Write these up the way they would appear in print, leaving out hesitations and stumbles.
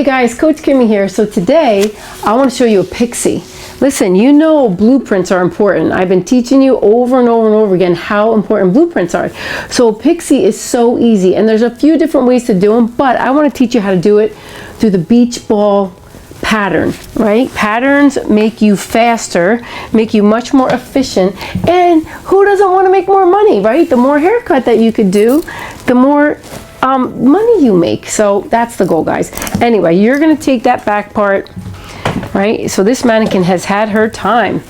guys, Coach Kimmy here. So today I want to show you a pixie. Listen, you know blueprints are important. I've been teaching you over and over and over again how important blueprints are. So a pixie is so easy, and there's a few different ways to do them, but I want to teach you how to do it through the beach ball pattern, right? Patterns make you faster, make you much more efficient, and who doesn't want to make more money, right? The more haircut that you could do, the more money you make. So that's the goal, guys. Anyway, you're going to take that back part, right? So this mannequin has had her time.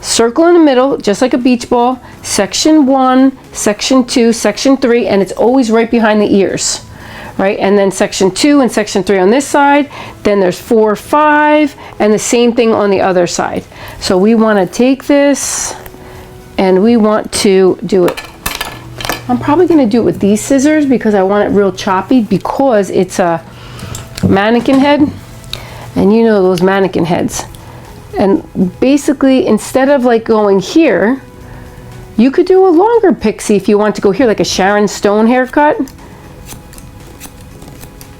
Circle in the middle, just like a beach ball. Section 1, section 2, section 3, and it's always right behind the ears, right? And then section 2 and section 3 on this side. Then there's 4, 5, and the same thing on the other side. So we want to take this and we want to do it. I'm probably going to do it with these scissors because I want it real choppy, because it's a mannequin head, and you know those mannequin heads. And basically, instead of like going here, you could do a longer pixie if you want to go here, like a Sharon Stone haircut.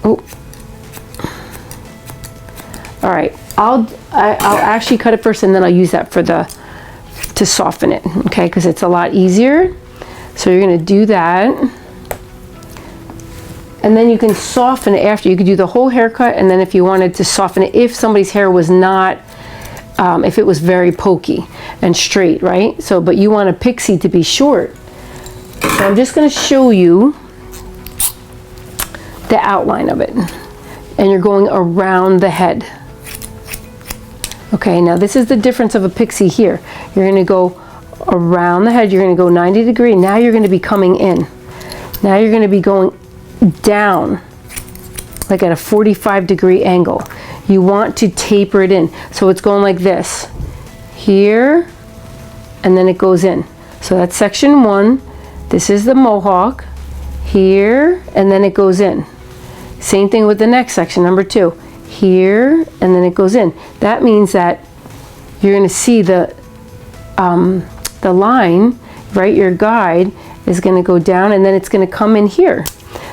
Oh. All right, I'll actually cut it first, and then I'll use that for to soften it, okay? Because it's a lot easier. So you're going to do that, and then you can soften it after. You could do the whole haircut, and then if you wanted to soften it, if somebody's hair was not, if it was very pokey and straight, right? So, but you want a pixie to be short. So I'm just going to show you the outline of it, and you're going around the head. Okay, now this is the difference of a pixie here. You're going to go around the head, you're going to go 90 degree. Now you're going to be coming in. Now you're going to be going down, like at a 45-degree angle. You want to taper it in. So it's going like this. Here, and then it goes in. So that's section 1. This is the mohawk. Here, and then it goes in. Same thing with the next section, number 2. Here, and then it goes in. That means that you're going to see the line, right? Your guide is going to go down, and then it's going to come in here.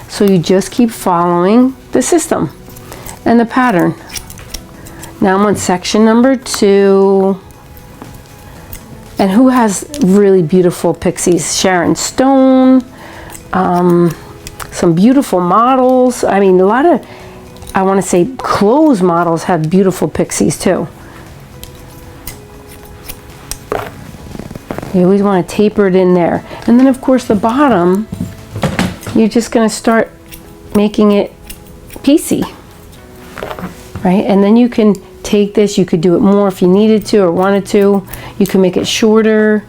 So you just keep following the system and the pattern. Now I'm on section number 2. And who has really beautiful pixies? Sharon Stone, some beautiful models. I mean, a lot of, I want to say, clothes models have beautiful pixies too. You always want to taper it in there. And then of course the bottom, you're just going to start making it piecey, right? And then you can take this, you could do it more if you needed to or wanted to. You can make it shorter.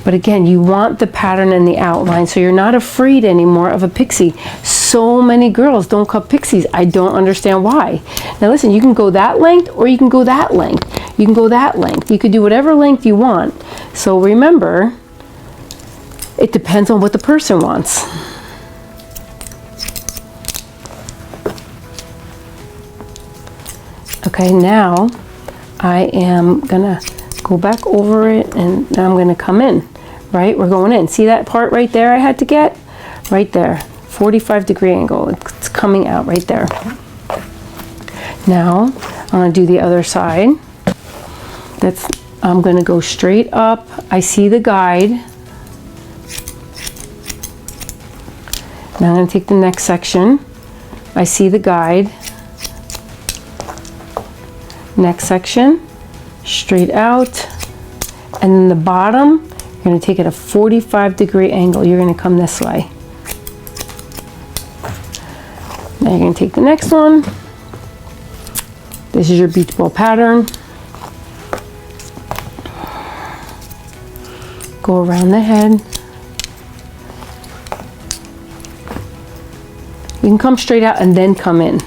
But again, you want the pattern and the outline, so you're not afraid anymore of a pixie. So many girls don't cut pixies. I don't understand why. Now listen, you can go that length or you can go that length. You can go that length. You could do whatever length you want. So remember, it depends on what the person wants. Okay, now I am gonna go back over it, and now I'm gonna come in, right? We're going in. See that part right there I had to get? Right there, 45-degree angle. It's coming out right there. Now, I'm gonna do the other side. I'm gonna go straight up. I see the guide. Now I'm gonna take the next section. I see the guide. Next section, straight out. And then the bottom, you're gonna take it a 45-degree angle. You're gonna come this way. Now you're gonna take the next one. This is your beach ball pattern. Go around the head. You can come straight out and then come in,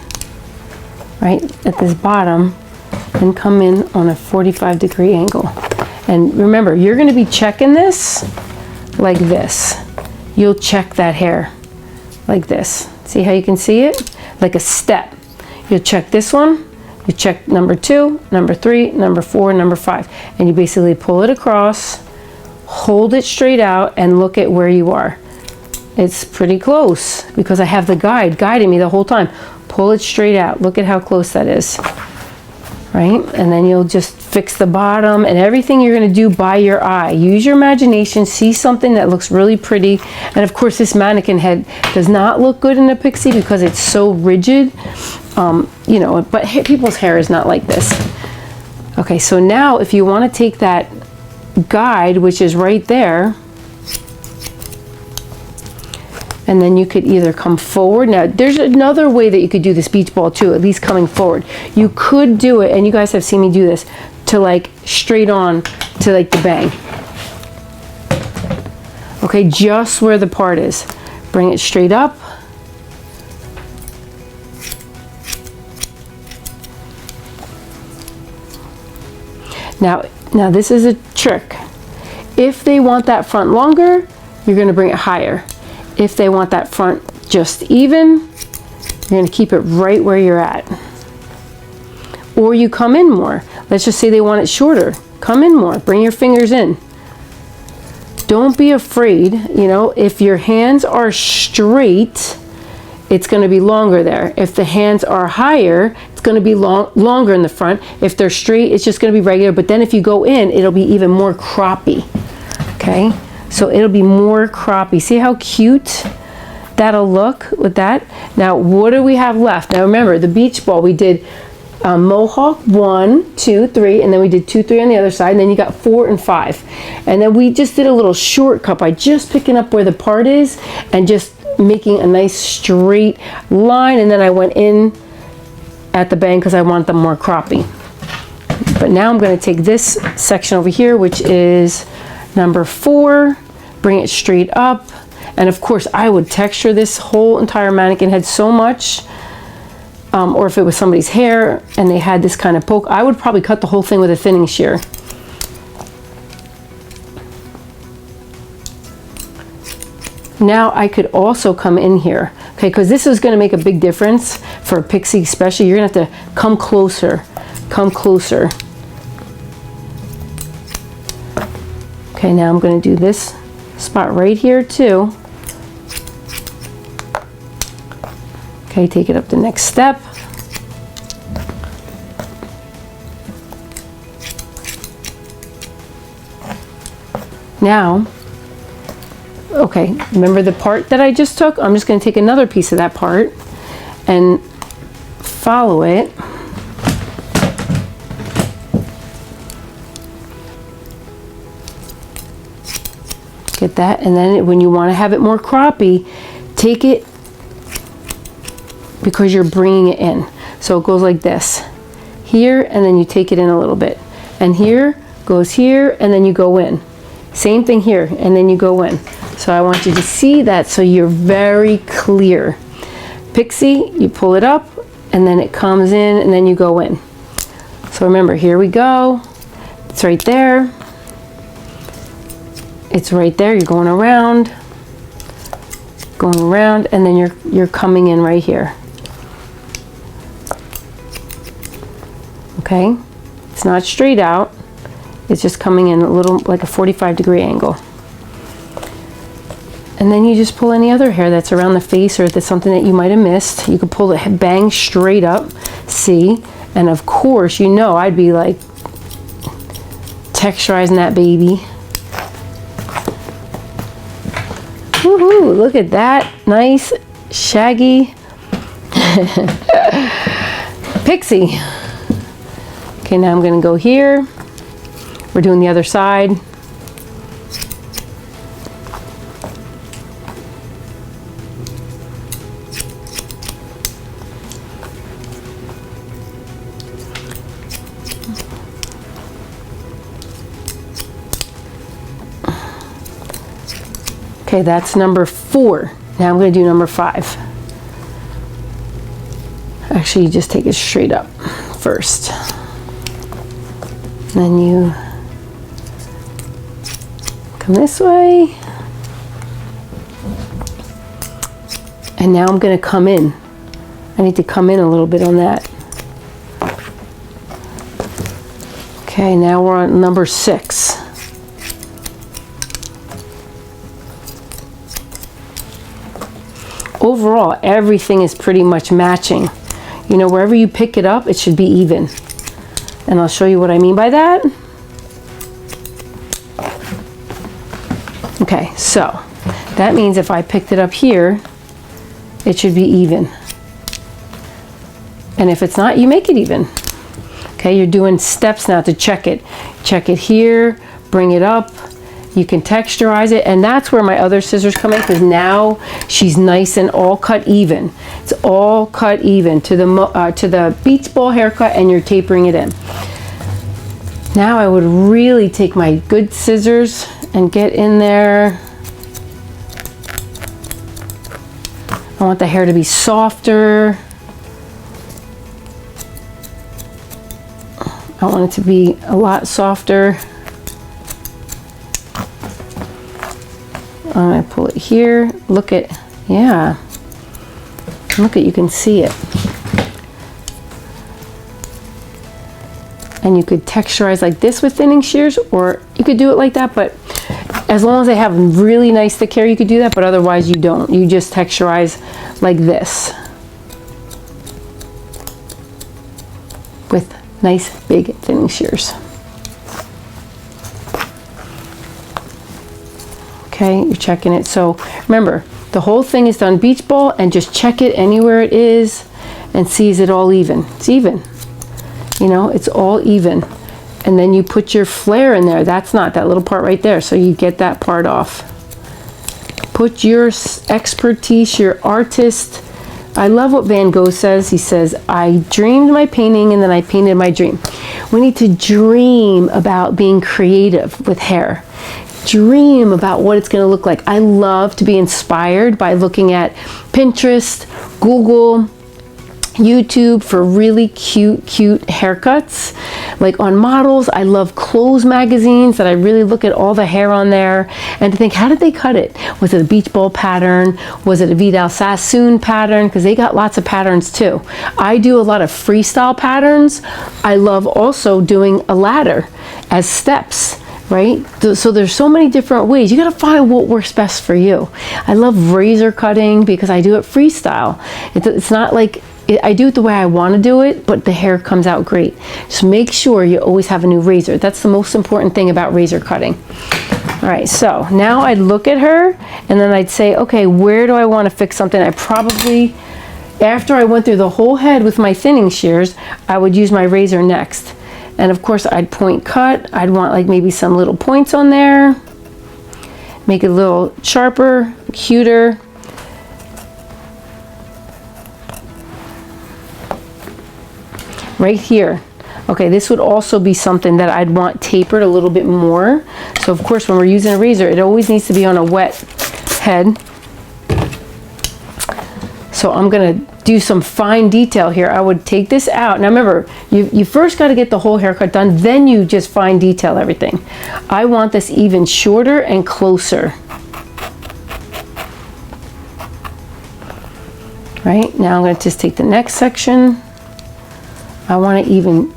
right? At this bottom, and come in on a 45-degree angle. And remember, you're going to be checking this like this. You'll check that hair like this. See how you can see it? Like a step. You'll check this one. You check number 2, number 3, number 4, number 5. And you basically pull it across, hold it straight out, and look at where you are. It's pretty close because I have the guide guiding me the whole time. Pull it straight out. Look at how close that is. Right? And then you'll just fix the bottom and everything you're going to do by your eye. Use your imagination, see something that looks really pretty. And of course, this mannequin head does not look good in a Pixie because it's so rigid. You know, but people's hair is not like this. Okay, so now if you want to take that guide, which is right there, and then you could either come forward. Now, there's another way that you could do this beach ball too, at least coming forward. You could do it, and you guys have seen me do this, to like straight on to like the bang. Okay, just where the part is. Bring it straight up. Now this is a trick. If they want that front longer, you're going to bring it higher. If they want that front just even, you're going to keep it right where you're at. Or you come in more. Let's just say they want it shorter. Come in more. Bring your fingers in. Don't be afraid. You know, if your hands are straight, it's going to be longer there. If the hands are higher, it's going to be longer in the front. If they're straight, it's just going to be regular. But then if you go in, it'll be even more croppy. Okay? So it'll be more croppy. See how cute that'll look with that? Now, what do we have left? Now, remember, the beach ball, we did mohawk 1, 2, 3, and then we did 2, 3 on the other side, and then you got 4 and 5. And then we just did a little shortcut by just picking up where the part is and just making a nice straight line, and then I went in at the bang because I want them more croppy. But now I'm going to take this section over here, which is number 4, bring it straight up, and of course I would texture this whole entire mannequin head so much, or if it was somebody's hair and they had this kind of poke, I would probably cut the whole thing with a thinning shear. Now I could also come in here, okay, because this is going to make a big difference for a Pixie especially. You're going to have to come closer, come closer. Okay, now I'm going to do this spot right here too. Okay, take it up the next step. Now, okay, remember the part that I just took? I'm just going to take another piece of that part and follow it. Get that, and then when you want to have it more croppy, take it because you're bringing it in. So it goes like this. Here, and then you take it in a little bit. And here, goes here, and then you go in. Same thing here, and then you go in. So I want you to see that so you're very clear. Pixie, you pull it up, and then it comes in, and then you go in. So remember, here we go. It's right there. It's right there. You're going around, and then you're coming in right here. Okay? It's not straight out. It's just coming in a little like a 45-degree angle. And then you just pull any other hair that's around the face or if it's something that you might have missed. You could pull the bang straight up. See? And of course, you know I'd be like texturizing that baby. Woohoo! Look at that. Nice, shaggy Pixie. Okay, now I'm going to go here. We're doing the other side. Okay, that's number 4. Now I'm going to do number 5. Actually, you just take it straight up first. Then you come this way. And now I'm going to come in. I need to come in a little bit on that. Okay, now we're on number 6. overall, everything is pretty much matching. You know, wherever you pick it up, it should be even. And I'll show you what I mean by that. Okay, so that means if I picked it up here, it should be even. And if it's not, you make it even. Okay, you're doing steps now to check it. Check it here, bring it up. You can texturize it, and that's where my other scissors come in, because now she's nice and all cut even. It's all cut even to the beach ball haircut, and you're tapering it in. Now I would really take my good scissors and get in there. I want the hair to be softer. I want it to be a lot softer. I'm going to pull it here. Look at, yeah. Look at, you can see it. And you could texturize like this with thinning shears, or you could do it like that, but as long as they have really nice thick hair, you could do that, but otherwise you don't. You just texturize like this with nice big thinning shears. Okay, you're checking it. So remember, the whole thing is done beach ball, and just check it anywhere it is and see, is it all even? It's even. You know, it's all even. And then you put your flare in there. That's not that little part right there. So you get that part off. Put your expertise, your artist. I love what Van Gogh says. He says, I dreamed my painting and then I painted my dream. We need to dream about being creative with hair. Dream about what it's going to look like. I love to be inspired by looking at Pinterest, Google, YouTube for really cute haircuts. Like on models, I love clothes magazines that I really look at all the hair on there and to think, how did they cut it? Was it a beach ball pattern? Was it a Vidal Sassoon pattern? Because they got lots of patterns too. I do a lot of freestyle patterns. I love also doing a ladder as steps. Right? So there's so many different ways. You got to find what works best for you. I love razor cutting because I do it freestyle. It's not like I do it the way I want to do it, but the hair comes out great. Just make sure you always have a new razor. That's the most important thing about razor cutting. All right, so now I'd look at her and then I'd say, okay, where do I want to fix something? I probably, after I went through the whole head with my thinning shears, I would use my razor next. And of course I'd point cut. I'd want like maybe some little points on there. Make it a little sharper, cuter. Right here. Okay, this would also be something that I'd want tapered a little bit more. So of course when we're using a razor, it always needs to be on a wet head. So I'm gonna do some fine detail here. I would take this out. Now remember, you first got to get the whole haircut done, then you just fine detail everything. I want this even shorter and closer. Right, now I'm going to just take the next section. I want it even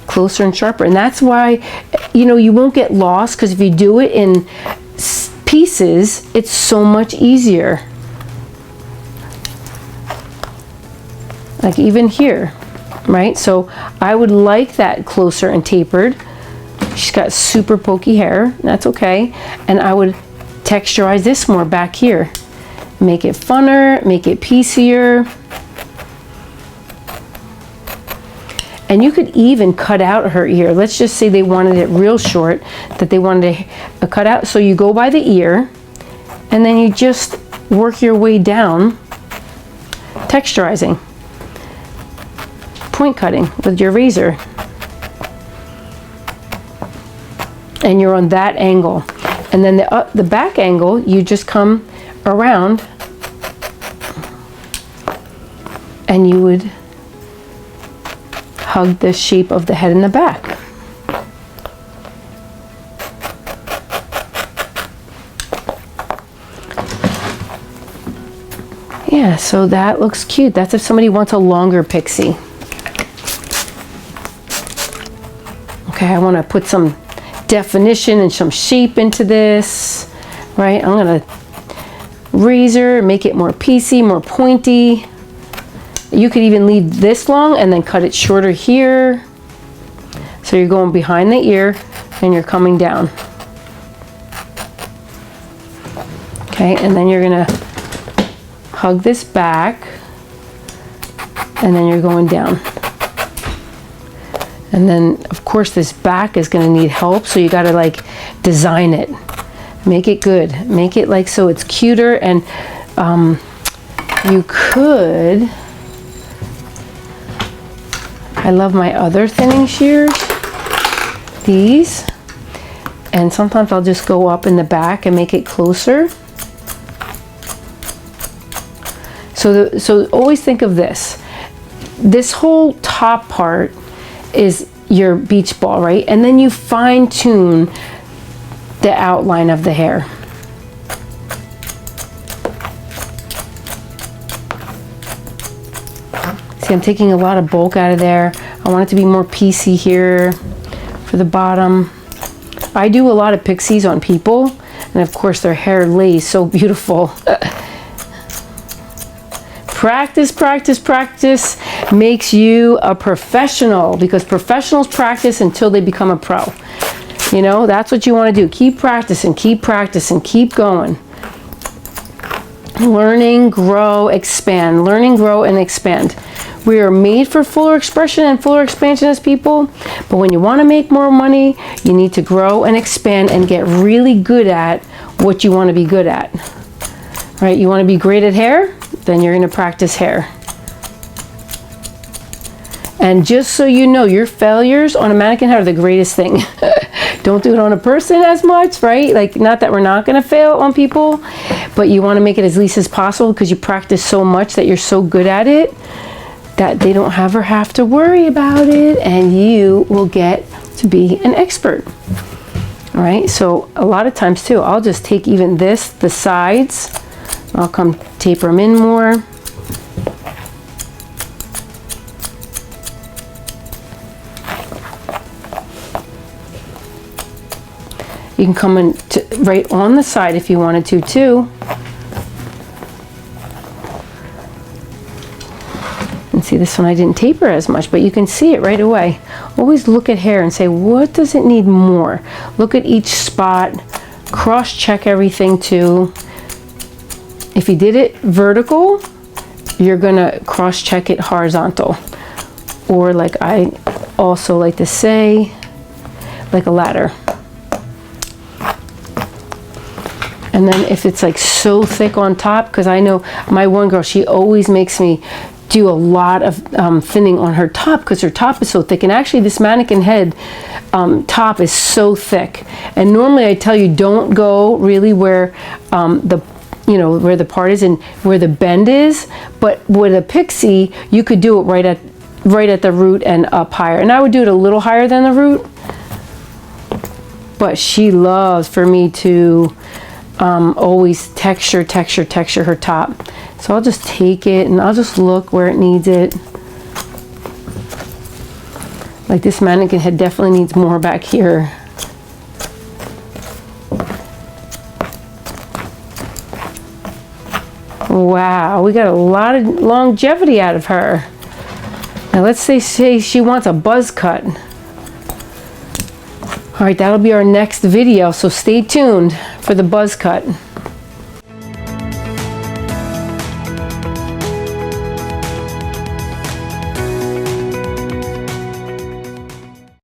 closer and sharper. And that's why, you know, you won't get lost, because if you do it in pieces, it's so much easier. Like even here, right? So I would like that closer and tapered. She's got super pokey hair, that's okay. And I would texturize this more back here. Make it funner, make it piecier. And you could even cut out her ear. Let's just say they wanted it real short, that they wanted to cut out. So you go by the ear, and then you just work your way down, texturizing. Point cutting with your razor, and you're on that angle, and then the back angle you just come around and you would hug the shape of the head in the back. Yeah, so that looks cute. That's if somebody wants a longer pixie. Okay, I want to put some definition and some shape into this, right? I'm going to razor, make it more piecey, more pointy. You could even leave this long and then cut it shorter here. So you're going behind the ear and you're coming down. Okay, and then you're gonna hug this back and then you're going down. And then of course this back is gonna need help, so you gotta like design it. Make it good. Make it like so it's cuter, and you could, I love my other thinning shears, these, and sometimes I'll just go up in the back and make it closer. So always think of this. This whole top part is your beach ball, right? And then you fine tune the outline of the hair. See, I'm taking a lot of bulk out of there. I want it to be more piecey here for the bottom. I do a lot of pixies on people, and of course their hair lays so beautiful. Practice, practice, practice makes you a professional, because professionals practice until they become a pro. You know, that's what you want to do. Keep practicing, keep going. Learning, grow, expand. Learning, grow, and expand. We are made for fuller expression and fuller expansion as people, but when you want to make more money, you need to grow and expand and get really good at what you want to be good at. Right? You want to be great at hair? Then you're going to practice hair. And just so you know, your failures on a mannequin head are the greatest thing. Don't do it on a person as much, right? Like, not that we're not going to fail on people, but you want to make it as least as possible, because you practice so much that you're so good at it that they don't ever have to worry about it, and you will get to be an expert. All right, so a lot of times too, I'll just take even this, the sides, I'll come taper them in more. You can come in right on the side if you wanted to too. And see, this one I didn't taper as much, but you can see it right away. Always look at hair and say, what does it need more? Look at each spot, cross-check everything too. If you did it vertical, you're gonna cross-check it horizontal. Or, like I also like to say, like a ladder. And then if it's like so thick on top, because I know my one girl, she always makes me do a lot of thinning on her top, because her top is so thick. And actually this mannequin head top is so thick. And normally I tell you, don't go really where where the part is and where the bend is. But with a Pixie, you could do it right at the root and up higher. And I would do it a little higher than the root. But she loves for me to always texture her top. So I'll just take it and I'll just look where it needs it. Like this mannequin head definitely needs more back here. Wow, we got a lot of longevity out of her. Now let's say she wants a buzz cut. All right, that'll be our next video, so stay tuned for the buzz cut.